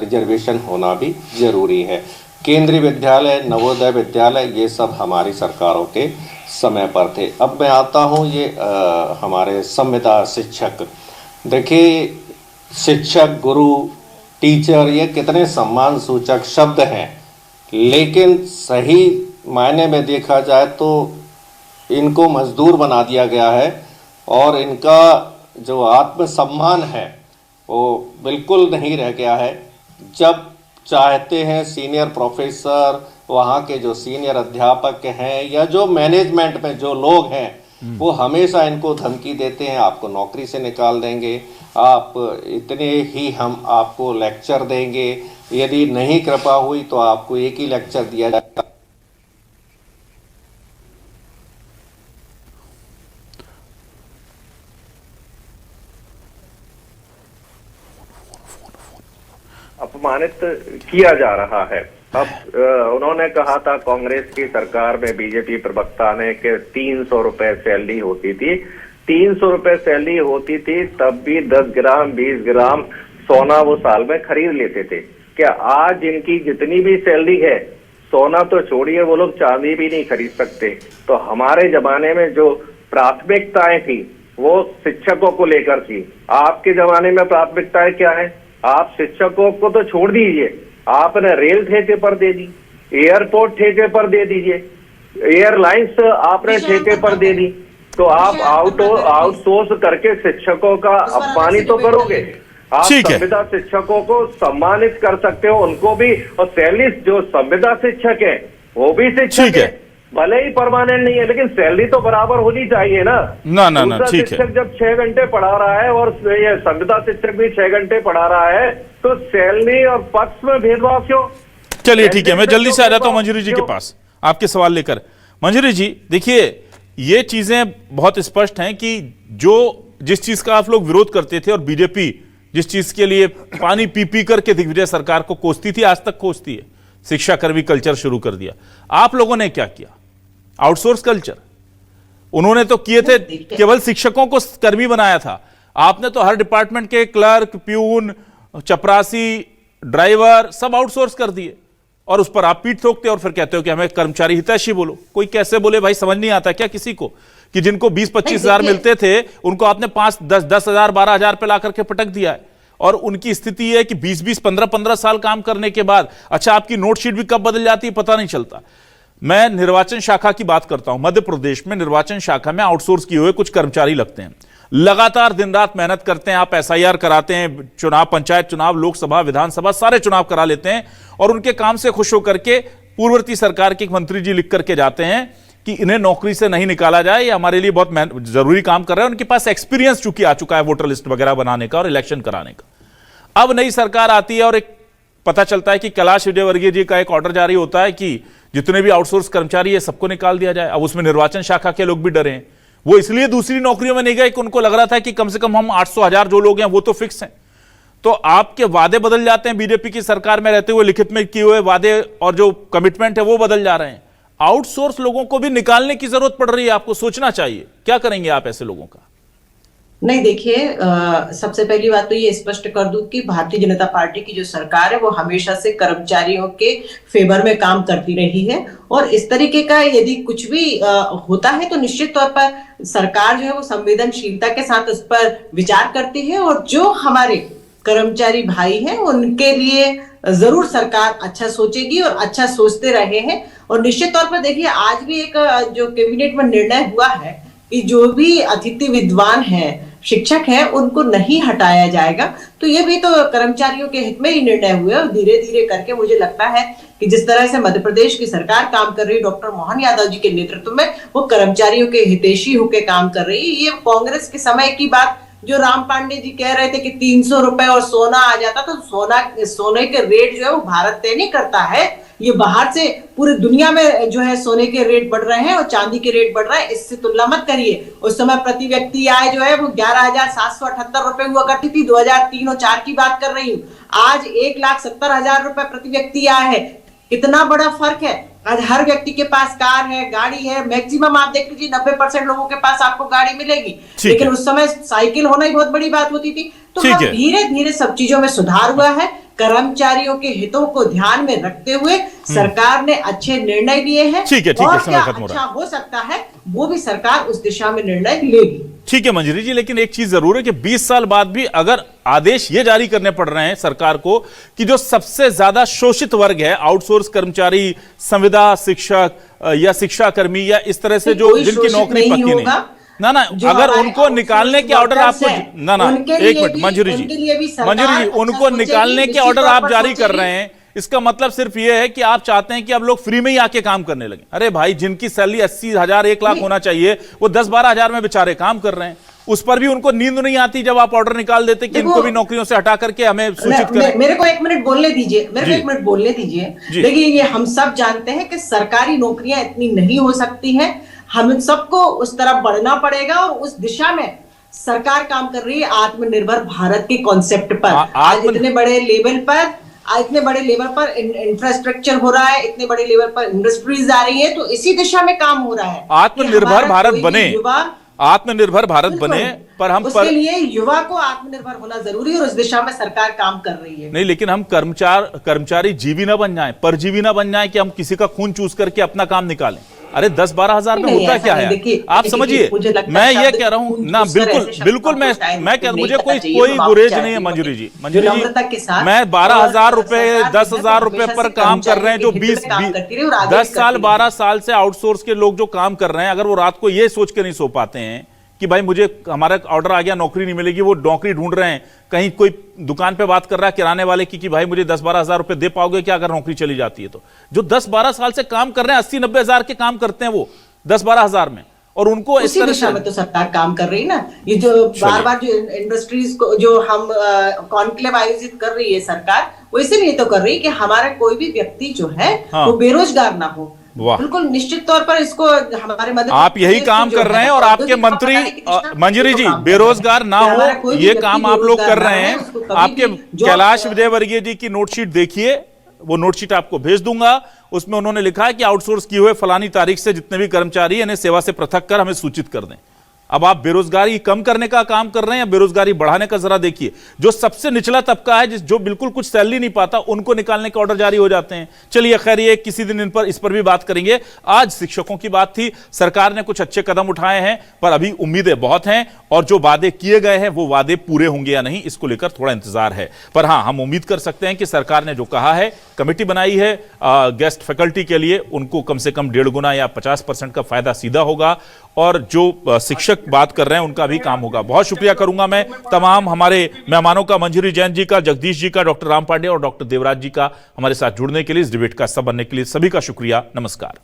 रिजर्वेशन होना भी जरूरी है। केंद्रीय विद्यालय, नवोदय विद्यालय, ये सब हमारी सरकारों के समय पर थे। अब मैं आता हूँ ये हमारे संविदा शिक्षक। देखिए, शिक्षक, गुरु, टीचर, ये कितने सम्मान सूचक शब्द हैं, लेकिन सही मायने में देखा जाए तो इनको मजदूर बना दिया गया है और इनका जो आत्मसम्मान है वो बिल्कुल नहीं रह गया है। जब चाहते हैं सीनियर प्रोफेसर, वहाँ के जो सीनियर अध्यापक हैं या जो मैनेजमेंट में जो लोग हैं, वो हमेशा इनको धमकी देते हैं, आपको नौकरी से निकाल देंगे, आप इतने ही हम आपको लेक्चर देंगे, यदि नहीं कृपा हुई तो आपको एक ही लेक्चर दिया जाएगा। अपमानित किया जा रहा है। अब उन्होंने कहा था कांग्रेस की सरकार में बीजेपी प्रवक्ता ने कि 300 रुपए सैलरी होती थी। 300 रुपए सैलरी होती थी तब भी 10 ग्राम, 20 ग्राम सोना वो साल में खरीद लेते थे। क्या आज इनकी जितनी भी सैलरी है, सोना तो छोड़िए, वो लोग चांदी भी नहीं खरीद सकते। तो हमारे जमाने में जो प्राथमिकताएं थी वो शिक्षकों को लेकर थी। आपके जमाने में प्राथमिकताएं क्या है? आप शिक्षकों को तो छोड़ दीजिए, आपने रेल ठेके पर दे दी, एयरपोर्ट ठेके पर दे दीजिए, एयरलाइंस आपने ठेके पर दे दी, तो आप आउटसोर्स करके शिक्षकों का अपमान ही तो करोगे। आप संविदा शिक्षकों को सम्मानित कर सकते हो, उनको भी, और 43 जो संविदा शिक्षक है वो भी शिक्षक है, भले ही परमानेंट नहीं है, लेकिन सैलरी तो बराबर होनी चाहिए ना। ना ठीक है। शिक्षक जब 6 घंटे पढ़ा रहा है और ये संविदा शिक्षक भी 6 घंटे पढ़ा रहा है, तो सैलरी और पक्ष में भेदभाव क्यों? चलिए ठीक है, मैं जल्दी से आ जाता हूं मंजूरी जी के पास आपके सवाल लेकर। मंजूरी जी देखिए, ये चीजें बहुत स्पष्ट हैं कि जिस चीज का आप लोग विरोध करते थे और बीजेपी जिस चीज के लिए पानी पी पी करके दिग्विजय सरकार को कोसती थी, आज तक कोसती है, शिक्षाकर्मी कल्चर शुरू कर दिया। आप लोगों ने क्या किया? Outsource culture. उन्होंने तो किए थे, केवल शिक्षकों को कर्मी बनाया था। आपने तो हर डिपार्टमेंट के क्लर्क, प्यून, चपरासी, ड्राइवर सब आउटसोर्स कर दिए, और उस पर आप पीठ ठोकते और फिर कहते हो कि हमें कर्मचारी हितैषी बोलो। कोई कैसे बोले भाई, समझ नहीं आता क्या किसी को कि जिनको 20-25 हजार मिलते थे उनको आपने 5-10 हजार 12 हजार पे ला करके पटक दिया है, और उनकी स्थिति है कि 20-20 15-15 साल काम करने के बाद अच्छा आपकी नोटशीट भी कब बदल जाती है पता नहीं चलता। मैं निर्वाचन शाखा की बात करता हूं। मध्य प्रदेश में निर्वाचन शाखा में आउटसोर्स किए हुए कुछ कर्मचारी लगते हैं, लगातार दिन रात मेहनत करते हैं। आप SIR कराते हैं, चुनाव, पंचायत चुनाव, लोकसभा, विधानसभा सारे चुनाव करा लेते हैं, और उनके काम से खुश होकर के पूर्ववर्ती सरकार के एक मंत्री जी लिख करके जाते हैं कि इन्हें नौकरी से नहीं निकाला जाए, ये हमारे लिए बहुत जरूरी काम कर रहे हैं। उनके पास एक्सपीरियंस चूंकि आ चुका है वोटर लिस्ट वगैरह बनाने का और इलेक्शन कराने का। अब नई सरकार आती है और एक पता चलता है कि कैलाश विजयवर्गीय जी का एक ऑर्डर जारी होता है कि जितने भी आउटसोर्स कर्मचारी है सबको निकाल दिया जाए। अब उसमें निर्वाचन शाखा के लोग भी डरे हैं, वो इसलिए दूसरी नौकरियों में नहीं गए कि उनको लग रहा था कि कम से कम हम 800,000 जो लोग हैं वो तो फिक्स हैं। तो आपके वादे बदल जाते हैं, बीजेपी की सरकार में रहते हुए लिखित में किए हुए वादे और जो कमिटमेंट है वो बदल जा रहे हैं। आउटसोर्स लोगों को भी निकालने की जरूरत पड़ रही है, आपको सोचना चाहिए। क्या करेंगे आप ऐसे लोगों का? नहीं देखिए, सबसे पहली बात तो ये स्पष्ट कर दूं कि भारतीय जनता पार्टी की जो सरकार है वो हमेशा से कर्मचारियों के फेवर में काम करती रही है, और इस तरीके का यदि कुछ भी होता है तो निश्चित तौर पर सरकार जो है वो संवेदनशीलता के साथ उस पर विचार करती है, और जो हमारे कर्मचारी भाई हैं उनके लिए जरूर सरकार अच्छा सोचेगी और अच्छा सोचते रहे हैं। और निश्चित तौर पर देखिए, आज भी एक जो कैबिनेट में निर्णय हुआ है कि जो भी अतिथि विद्वान हैं, शिक्षक हैं, उनको नहीं हटाया जाएगा। तो ये भी तो कर्मचारियों के हित में ही निर्णय हुए, और धीरे धीरे करके मुझे लगता है कि जिस तरह से मध्य प्रदेश की सरकार काम कर रही है डॉक्टर मोहन यादव जी के नेतृत्व में, वो कर्मचारियों के हितैषी होकर काम कर रही है। ये कांग्रेस के समय की बात जो राम पांडे जी कह रहे थे कि 300 रुपए और सोना आ जाता, तो सोने के रेट जो है वो भारत तय नहीं करता है, ये बाहर से पूरी दुनिया में जो है सोने के रेट बढ़ रहे हैं और चांदी के रेट बढ़ रहे हैं। इससे तुलना मत करिए। उस समय प्रति व्यक्ति आय जो है वो 11,778 रुपए हुआ करती थी, 2003 और 2004 की बात कर रही हूँ। आज 1,70,000 रुपए प्रति व्यक्ति आय है। कितना बड़ा फर्क है। आज हर व्यक्ति के पास कार है, गाड़ी है, मैक्सिमम आप देख लीजिए 90% लोगों के पास आपको गाड़ी मिलेगी, लेकिन उस समय साइकिल होना ही बहुत बड़ी बात होती थी। तो धीरे धीरे सब चीजों में सुधार हुआ है। कर्मचारियों के हितों को ध्यान में रखते हुए सरकार ने अच्छे निर्णय लिए हैं, और क्या अच्छा हो सकता है वो भी सरकार उस दिशा में निर्णय लेगी। ठीक है मंजरी जी, लेकिन एक चीज जरूर है कि 20 साल बाद भी अगर आदेश ये जारी करने पड़ रहे हैं सरकार को कि जो सबसे ज्यादा शोषित वर्ग है, आउटसोर्स कर्मचारी, संविदा शिक्षक या शिक्षाकर्मी या इस तरह से जो जिनकी नौकरी पक्की नहीं, ना अगर उनको निकालने के ऑर्डर आपको एक मिनट मंजूरी जी, उनको निकालने के ऑर्डर आप जारी कर रहे हैं, इसका मतलब सिर्फ ये है कि आप चाहते हैं कि अब लोग फ्री में ही आके काम करने लगे। अरे भाई, जिनकी सैलरी 80,000 1 लाख होना चाहिए वो 10-12 हजार में बेचारे काम कर रहे हैं। उस पर भी उनको नींद नहीं आती जब आप ऑर्डर निकाल देते कि इनको भी नौकरियों से हटा करके हमें सूचित करें। मेरे को 1 मिनट बोलने दीजिए, देखिए ये हम सब जानते हैं कि सरकारी नौकरियां इतनी नहीं हो सकती हैं, हम सबको उस तरफ बढ़ना पड़ेगा, और उस दिशा में सरकार काम कर रही है आत्मनिर्भर भारत के कॉन्सेप्ट पर। आज इतने बड़े लेवल पर इंफ्रास्ट्रक्चर हो रहा है, इतने बड़े लेवल पर इंडस्ट्रीज आ रही है, तो इसी दिशा में काम हो रहा है। आत्मनिर्भर भारत बने, आत्मनिर्भर भारत बिल्कुल। बने, पर हम उसके लिए युवा को आत्मनिर्भर होना जरूरी है और उस दिशा में सरकार काम कर रही है। नहीं, लेकिन हम कर्मचारी जीवी ना बन जाएं, परजीवी ना बन जाएं कि हम किसी का खून चूस करके अपना काम निकालें। अरे 10-12 हजार में होता क्या है? आप समझिए, मैं ये कह रहा हूं ना, बिल्कुल मैं कह, मुझे कोई गुरेज नहीं है मंजूरी जी, मैं 12,000 रुपए 10,000 रुपए पर काम कर रहे हैं जो 10 साल 12 साल से आउटसोर्स के लोग जो काम कर रहे हैं, अगर वो रात को ये सोच के नहीं सो पाते हैं कि भाई मुझे हमारा ऑर्डर आ गया, नौकरी नहीं मिलेगी, वो नौकरी ढूंढ रहे हैं, कहीं कोई दुकान पे बात कर रहा है किराने वाले की कि भाई मुझे 10-12 हजार रुपए दे पाओगे क्या अगर नौकरी चली जाती है तो? जो 10-12 साल से काम कर रहे हैं, 80-90 हजार के काम करते हैं वो 10-12 हजार में, और उनको इस तरह दिशा में तो सरकार काम कर रही है ना। ये जो बार बार जो इंडस्ट्रीज को जो हम कॉन्क्लेव आयोजित कर रही है सरकार, वो इसीलिए तो कर रही है कि हमारा कोई भी व्यक्ति जो है वो बेरोजगार ना हो। बिल्कुल निश्चित तौर पर इसको हमारे मदद, आप यही काम कर रहे हैं और आपके मंत्री मंजरी जी बेरोजगार ना हो, ये काम आप लोग कर रहे हैं। आपके कैलाश विजयवर्गीय जी की नोटशीट देखिए, वो नोटशीट आपको भेज दूंगा, उसमें उन्होंने लिखा है कि आउटसोर्स किए हुए फलानी तारीख से जितने भी कर्मचारी इन्हें सेवा से पृथक कर हमें सूचित कर दें। अब आप बेरोजगारी कम करने का काम कर रहे हैं या बेरोजगारी बढ़ाने का? जरा देखिए, जो सबसे निचला तबका है, जो बिल्कुल कुछ सैलरी नहीं पाता, उनको निकालने के ऑर्डर जारी हो जाते हैं। चलिए खैर, ये किसी दिन इस पर भी बात करेंगे। आज शिक्षकों की बात थी, सरकार ने कुछ अच्छे कदम उठाए हैं, पर अभी उम्मीदें बहुत हैं, और जो वादे किए गए हैं वो वादे पूरे होंगे या नहीं, इसको लेकर थोड़ा इंतजार है। पर हाँ, हम उम्मीद कर सकते हैं कि सरकार ने जो कहा है, कमेटी बनाई है गेस्ट फैकल्टी के लिए, उनको कम से कम 1.5 गुना या 50% का फायदा सीधा होगा, और जो शिक्षक बात कर रहे हैं उनका भी काम होगा। बहुत शुक्रिया करूंगा मैं तमाम हमारे मेहमानों का, मंजरी जैन जी का, जगदीश जी का, डॉक्टर राम पांडे और डॉक्टर देवराज जी का, हमारे साथ जुड़ने के लिए, इस डिबेट का हिस्सा बनने के लिए। सभी का शुक्रिया। नमस्कार।